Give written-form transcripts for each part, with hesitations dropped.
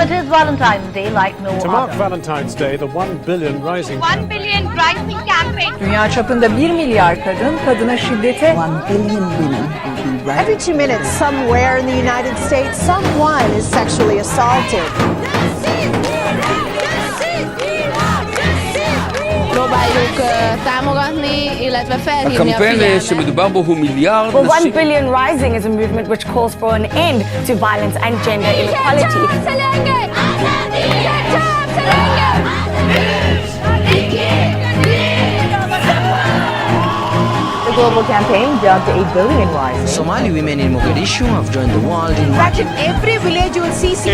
it is Valentine's Day like no To mark other. Valentine's Day, the 1 billion rising 1 billion rising campaign. Dünya çapında 1 milyar kadın kadına şiddete 1 billion women will be right. Every 2 minutes, somewhere in the United States, someone is sexually assaulted. Próbáljuk támogatni, illetve felhívni a הקמפיין figyelmet. שמדובר בו הוא מיליארד Well, 1 נשים. billion rising is a movement which calls for an end to violence and gender inequality. The global campaign dubbed a billion rising. Somali women in Mogadishu have joined the world in In fact, in every village you will see 1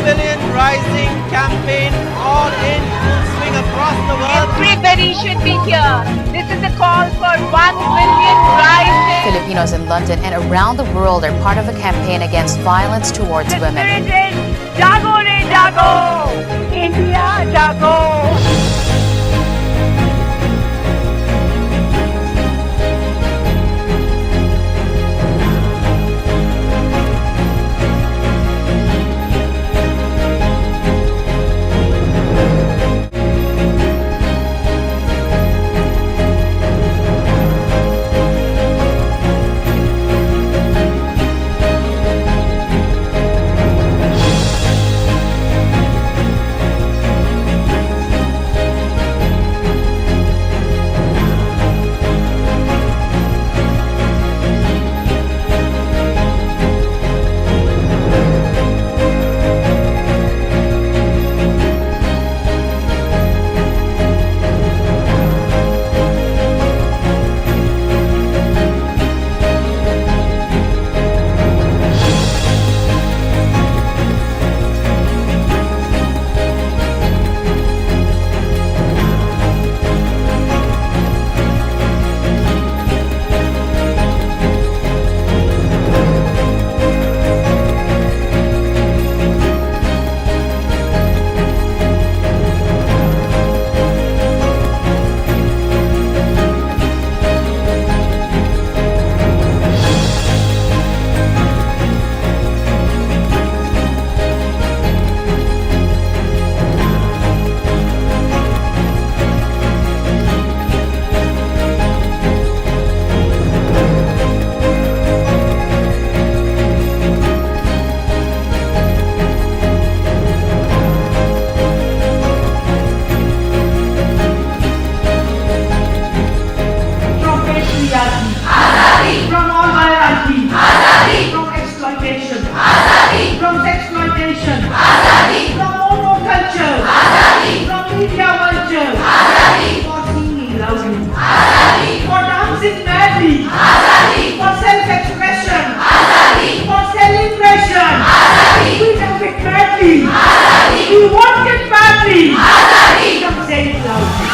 billion rising campaign all in full swing across the world. Everybody should be here. This is a call for 1 billion rising. Filipinos in London and around the world are part of a campaign against violence towards women. Jago re jago. India jago. From all hierarchy. From exploitation. From sexploitation. From monoculture. From media vulture. For singing loudly. For dancing madly. For self-expression. For celebration. We love it madly. We want it badly. Come say it loudly.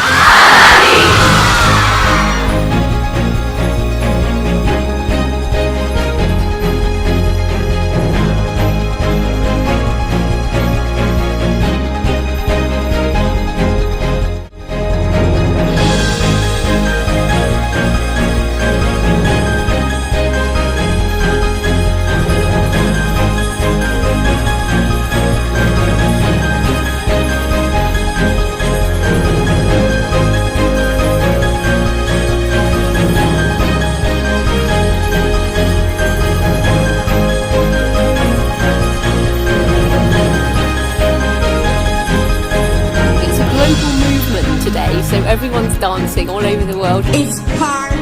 Today, so everyone's dancing all over the world. It's part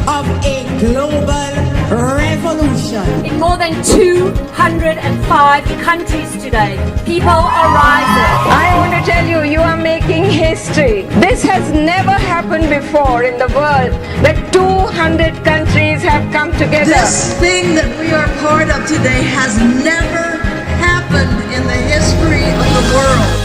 of a global revolution. In more than 205 countries today, people are rising. I want to tell you, you are making history. This has never happened before in the world that 200 countries have come together. This thing that we are part of today has never happened in the history of the world.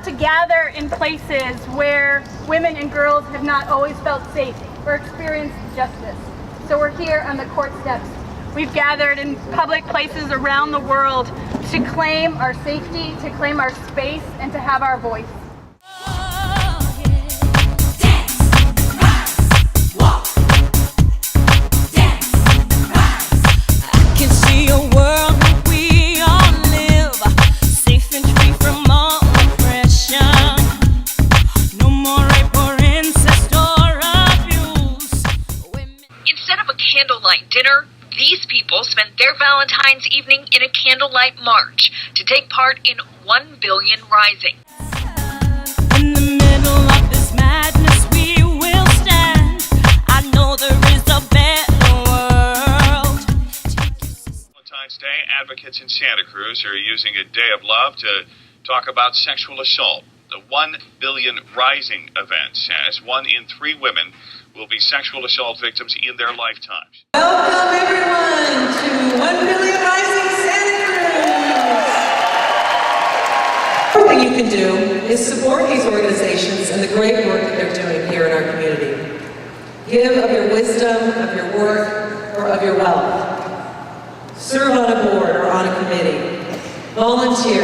to gather in places where women and girls have not always felt safe or experienced justice. So we're here on the court steps. We've gathered in public places around the world to claim our safety, to claim our space, and to have our voice. Candlelight dinner, these people spent their Valentine's evening in a candlelight march to take part in 1 Billion Rising. In the middle of this madness we will stand. I know there is a better world. Valentine's Day advocates in Santa Cruz are using a day of love to talk about sexual assault. The 1 Billion Rising event says 1 in 3 women will be sexual assault victims in their lifetimes. Welcome everyone to 1 Billion Rising Santa Cruz. One thing you can do is support these organizations and the great work that they're doing here in our community. Give of your wisdom, of your work, or of your wealth. Serve on a board or on a committee. Volunteer.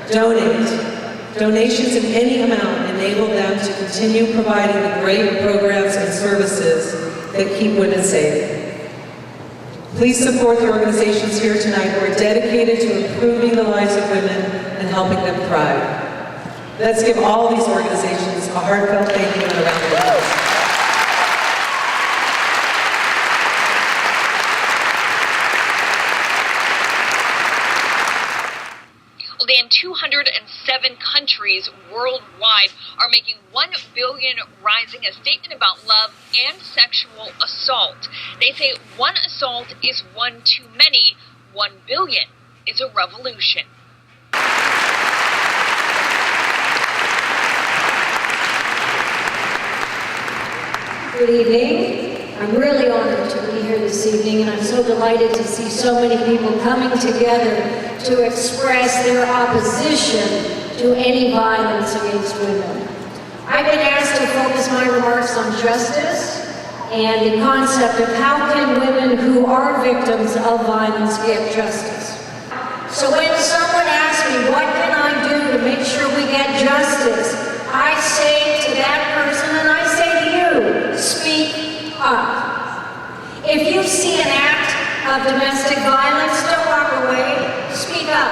Donate. Donations in any amount enable them to continue providing the great programs and services that keep women safe. Please support the organizations here tonight who are dedicated to improving the lives of women and helping them thrive. Let's give all these organizations a heartfelt thank you and a round of applause. More than 207 countries worldwide are making 1 Billion Rising a statement about love and sexual assault. They say one assault is one too many, 1 billion is a revolution. Good evening. I'm really honored to be here this evening, and I'm so delighted to see so many people coming together to express their opposition to any violence against women. I've been asked to focus my remarks on justice and the concept of how can women who are victims of violence get justice. So when someone asks me, what can I do to make sure we get justice, I say to that person, and I say to you, speak up. If you see an act of domestic violence, don't walk away, speak up.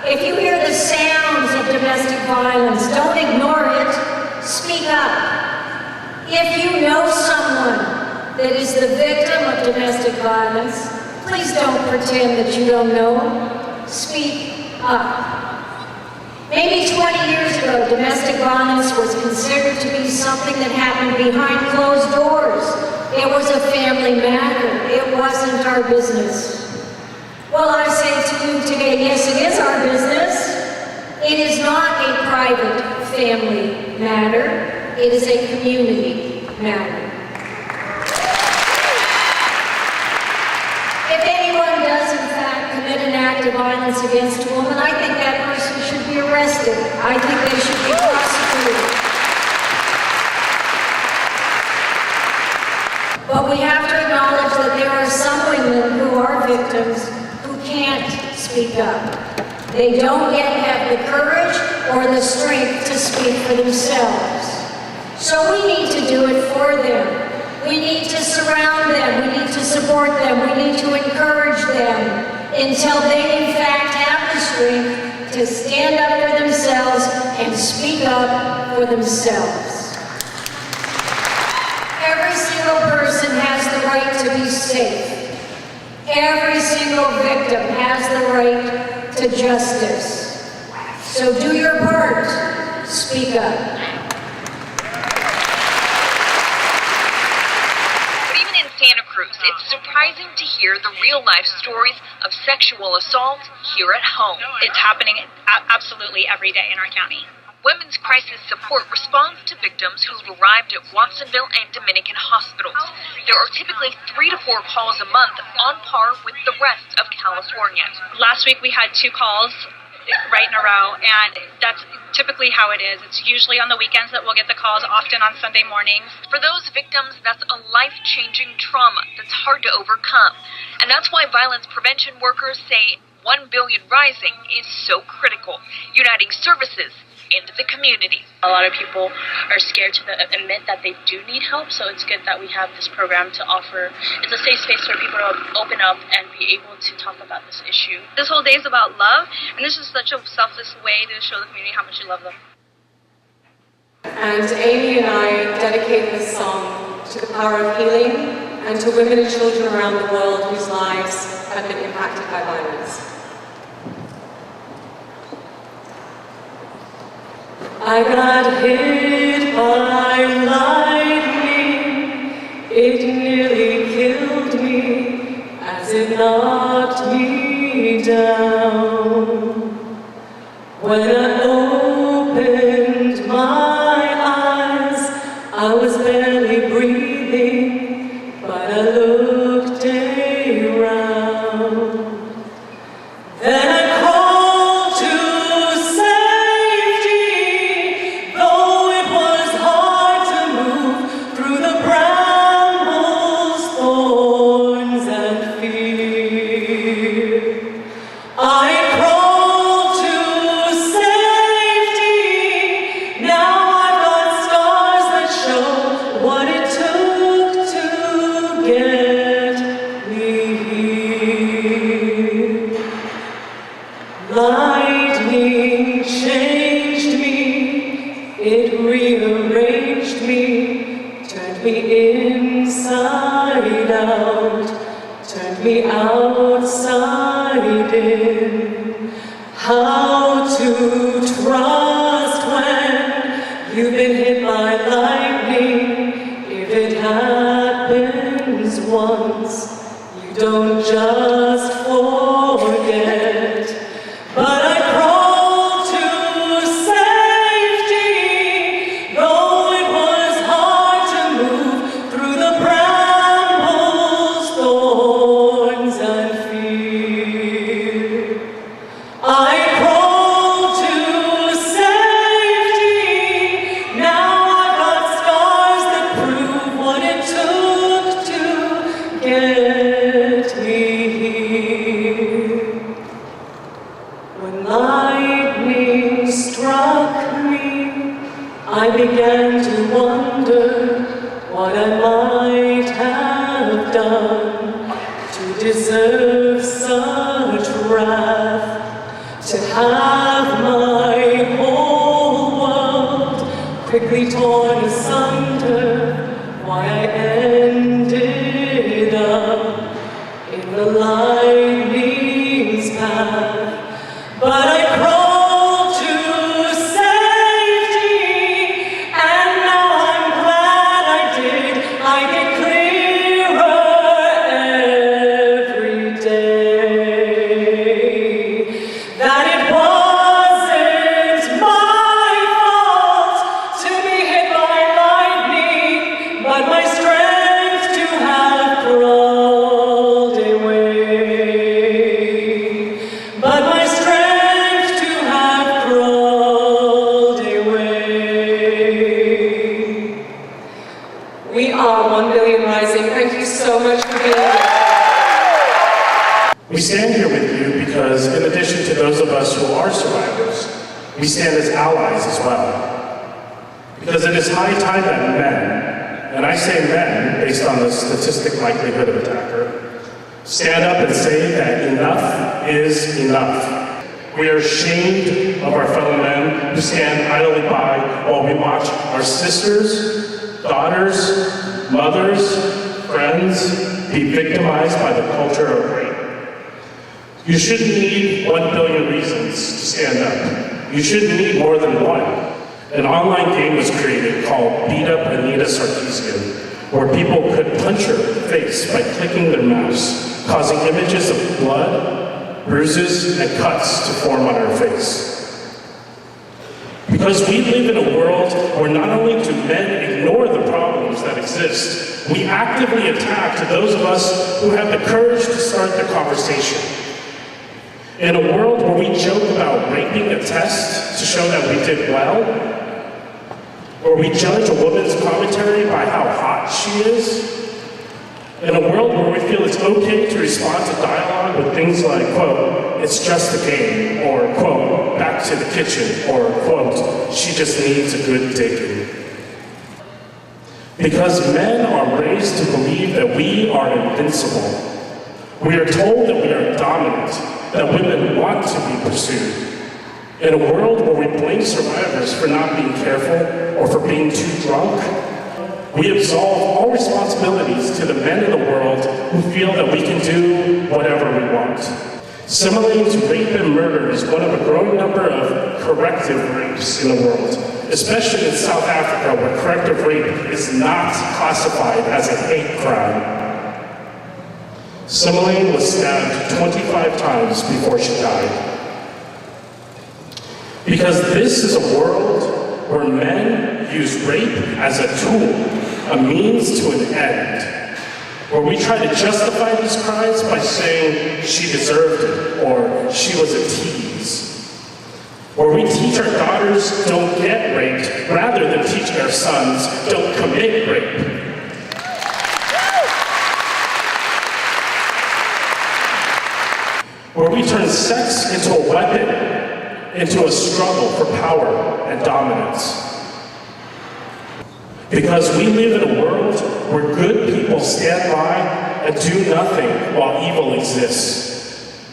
If you hear the sounds of domestic violence, don't ignore it, speak up. If you know someone that is the victim of domestic violence, please don't pretend that you don't know, speak up. Maybe 20 years ago, domestic violence was considered to be something that happened behind closed doors. It was a family matter. It wasn't our business. Well, I say to you today, yes, it is our business. It is not a private family matter. It is a community matter. If anyone does, in fact, commit an act of violence against a woman, I think that person should be arrested. I think they should be prosecuted. But we have to acknowledge that there are some women who are victims who can't speak up. They don't yet have the courage or the strength to speak for themselves. So we need to do it for them. We need to surround them. We need to support them. We need to encourage them until they, in fact, have the strength to stand up for themselves and speak up for themselves. Every single person has the right to be safe. Every single victim has the right to justice. So do your part. Speak up. But even in Santa Cruz, it's surprising to hear the real-life stories of sexual assault here at home. It's happening absolutely every day in our county. Women's Crisis Support responds to victims who've arrived at Watsonville and Dominican hospitals. There are typically 3 to 4 calls a month, on par with the rest of California. Last week we had 2 calls right in a row, and that's typically how it is. It's usually on the weekends that we'll get the calls, often on Sunday mornings. For those victims, that's a life-changing trauma that's hard to overcome. And that's why violence prevention workers say 1 Billion Rising is so critical, uniting services into the community. A lot of people are scared to admit that they do need help, so it's good that we have this program to offer. It's a safe space for people to open up and be able to talk about this issue. This whole day is about love, and this is such a selfless way to show the community how much you love them. And Amy and I dedicate this song to the power of healing and to women and children around the world whose lives have been impacted by violence. I got hit by lightning, it nearly killed me as it knocked me down. When I opened my eyes, I was barely breathing, but I looked around. Then I crawled to safety, though it was hard to move through the brambles, thorns, and fear. I crawled to safety. Now I've got scars that show what it took to get me here. Lightning changed me, it rearranged me, turned me inside out, turned me outside in. How to trust when you've been hit by lightning? If it happens once, you don't just forget. But I crawled to safety, though it was hard to move through the brambles, thorns, and fear. I crawled to safety. Now I've got scars that prove what it took to get me here. When lightning struck me, I began to wonder what I might have done to deserve such wrath, to have my whole world quickly torn asunder. Why I ended up in the lightning's path. But I crawled to safety, and now I'm glad I did. I get clearer every day that it wasn't my fault to be hit by lightning, but my strength to have crawled away. But my strength to have crawled away. We are 1 Billion Rising. Thank you so much for being here. We stand here with you because, in addition to those of us who are survivors, we stand as allies as well. Because it is high time that men, and I say men based on the statistic likelihood of attacker, stand up and say that enough is enough. We are ashamed of our fellow men who stand idly by while we watch our sisters, daughters, mothers, friends be victimized by the culture of rape. You shouldn't need 1 billion reasons to stand up. You shouldn't need more than one. An online game was created called Beat Up Anita Sarkeesian, where people could punch her face by clicking their mouse, causing images of blood, bruises, and cuts to form on her face. Because we live in a world where not only do men ignore the problems that exist, we actively attack to those of us who have the courage to start the conversation. In a world where we joke about raping a test to show that we did well, where we judge a woman's commentary by how hot she is, in a world where we feel it's okay to respond to dialogue with things like, quote, it's just a game, or quote, back to the kitchen, or quote, she just needs a good digging. Because men are raised to believe that we are invincible. We are told that we are dominant, that women want to be pursued. In a world where we blame survivors for not being careful or for being too drunk, we absolve all responsibilities to the men in the world who feel that we can do whatever we want. Similarly to rape and murder is one of a growing number of corrective rapes in the world, especially in South Africa where corrective rape is not classified as a hate crime. Similarly was stabbed 25 times before she died. Because this is a world where men use rape as a tool, a means to an end, where we try to justify these crimes by saying she deserved it or she was a tease, where we teach our daughters don't get raped rather than teach our sons don't commit rape. Where we turn sex into a weapon, into a struggle for power and dominance. Because we live in a world where good people stand by and do nothing while evil exists.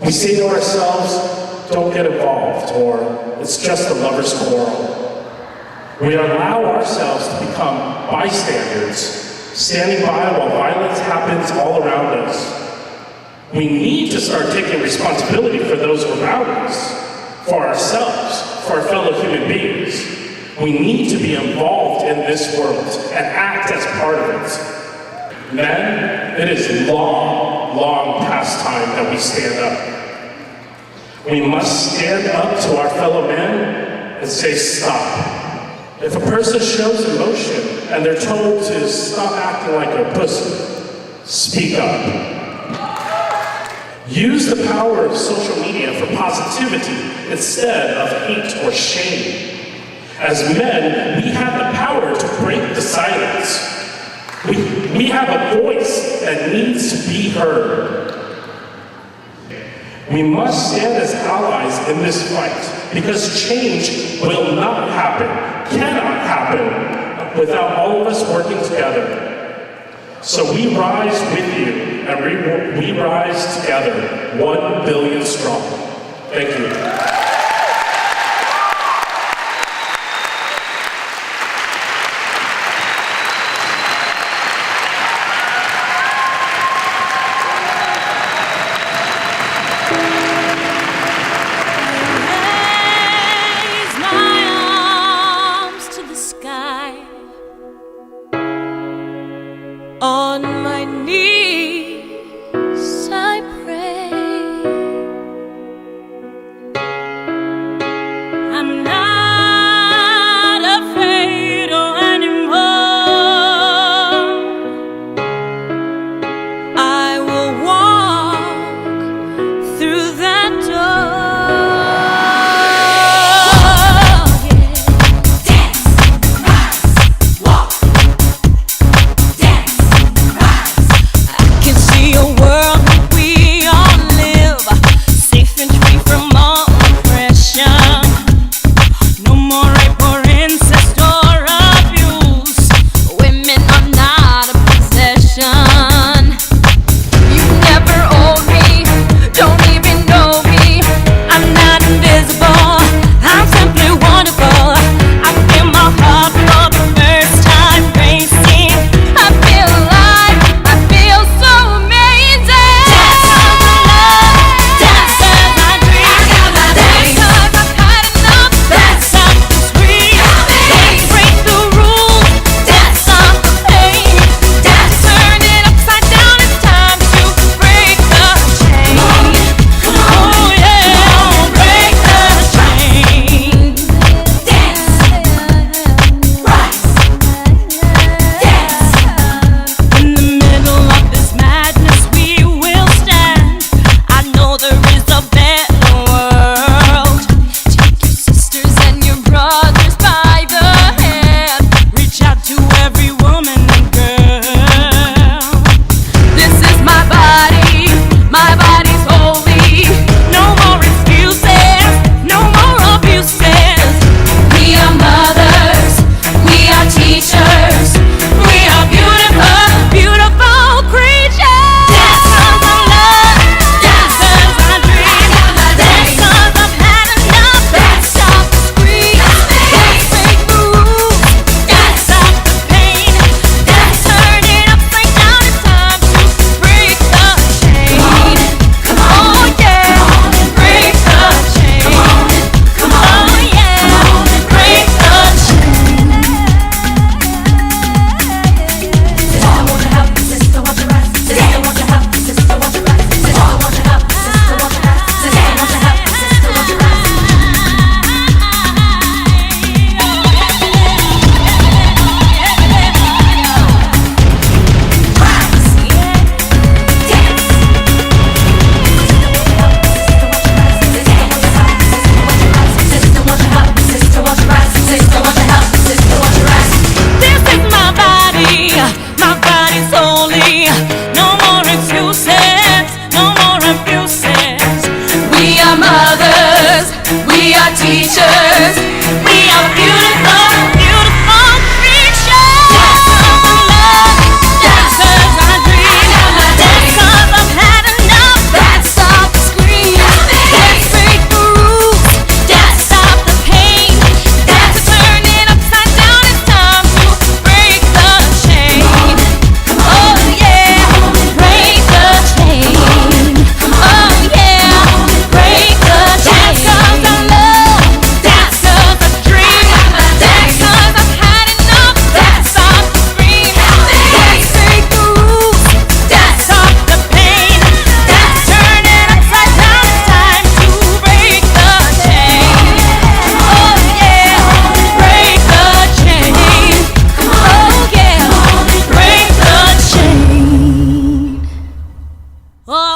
We say to ourselves, don't get involved, or it's just a lover's quarrel. We allow ourselves to become bystanders, standing by while violence happens all around us. We need to start taking responsibility for those around us, for ourselves, for our fellow human beings. We need to be involved in this world and act as part of it. Men, it is long, long past time that we stand up. We must stand up to our fellow men and say stop. If a person shows emotion and they're told to stop acting like a pussy, speak up. Use the power of social media for positivity instead of hate or shame. As men, we have the power to break the silence. We have a voice that needs to be heard. We must stand as allies in this fight because change will not happen, cannot happen without all of us working together. So we rise with you, and we rise together, 1 billion strong. Thank you. On my knees I pray,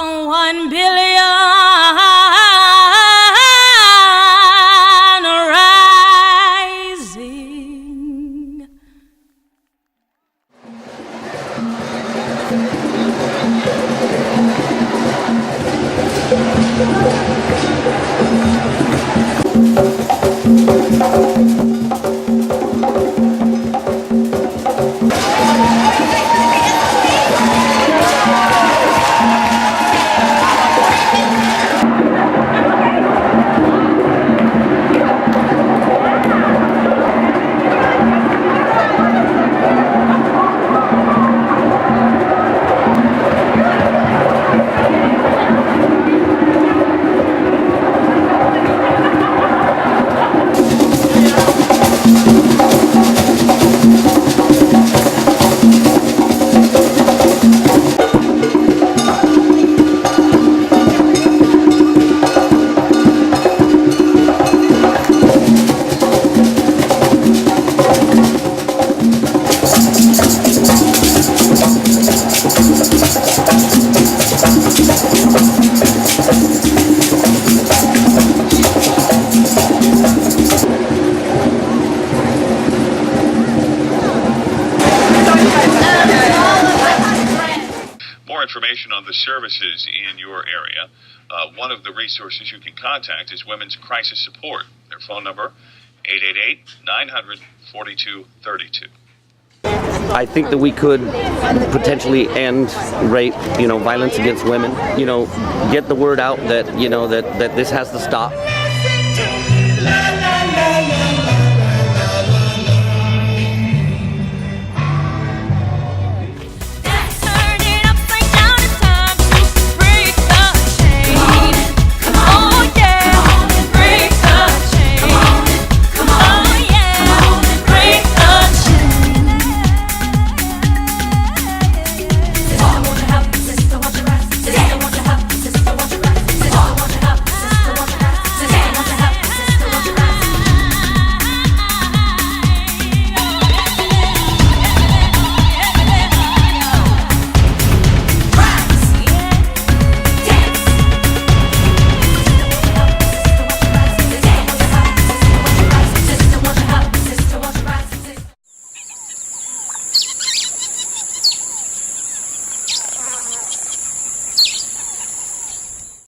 1 billion rising. Information on the services in your area. One of the resources you can contact is Women's Crisis Support. Their phone number, 888-900-4232. I think that we could potentially end rape, violence against women, get the word out that, that this has to stop.